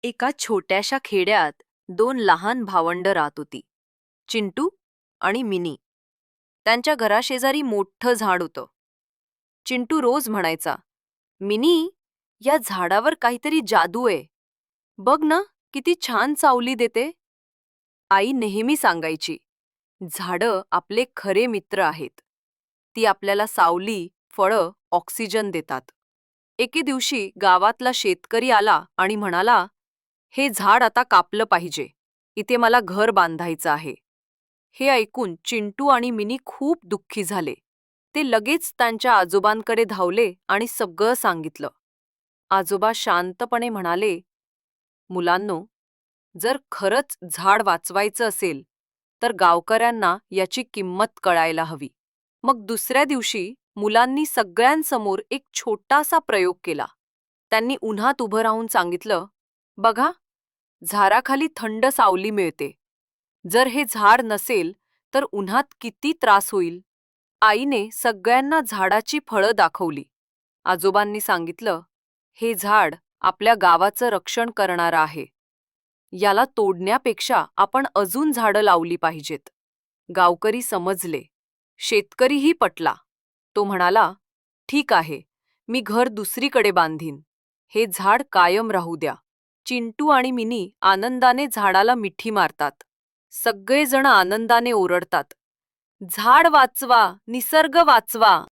एका छोट्याशा खेड्यात दोन लहान भावंड राहत होती, चिंटू आणि मिनी. त्यांच्या घराशेजारी मोठं झाड होतं. चिंटू रोज म्हणायचा, मिनी, या झाडावर काहीतरी जादू आहे. बघ ना, किती छान सावली देते. आई नेहमी सांगायची, झाडं आपले खरे मित्र आहेत. ती आपल्याला सावली, फळं, ऑक्सिजन देतात. एके दिवशी गावातला शेतकरी आला आणि म्हणाला, हे झाड आता कापलं पाहिजे. इथे मला घर बांधायचं आहे. हे ऐकून चिंटू आणि मिनी खूप दुःखी झाले. ते लगेच त्यांच्या आजोबांकडे धावले आणि सगळं सांगितलं. आजोबा शांतपणे म्हणाले, मुलांनो, जर खरंच झाड वाचवायचं असेल तर गावकऱ्यांना याची किंमत कळायला हवी. मग दुसऱ्या दिवशी मुलांनी सगळ्यांसमोर एक छोटासा प्रयोग केला. त्यांनी उन्हात उभं राहून सांगितलं, बघा, झाडाखाली थंड सावली मिळते. जर हे झाड नसेल तर उन्हात किती त्रास होईल. आईने सगळ्यांना झाडाची फळं दाखवली. आजोबांनी सांगितलं, हे झाड आपल्या गावाचं रक्षण करणारं आहे. याला तोडण्यापेक्षा आपण अजून झाडं लावली पाहिजेत. गावकरी समजले. शेतकरीही पटला. तो म्हणाला, ठीक आहे, मी घर दुसरीकडे बांधीन. हे झाड कायम राहू द्या. चिंटू आणि मिनी आनंदाने झाडाला मिठी मारतात. सगळेजण आनंदाने ओरडतात, झाड वाचवा, निसर्ग वाचवा.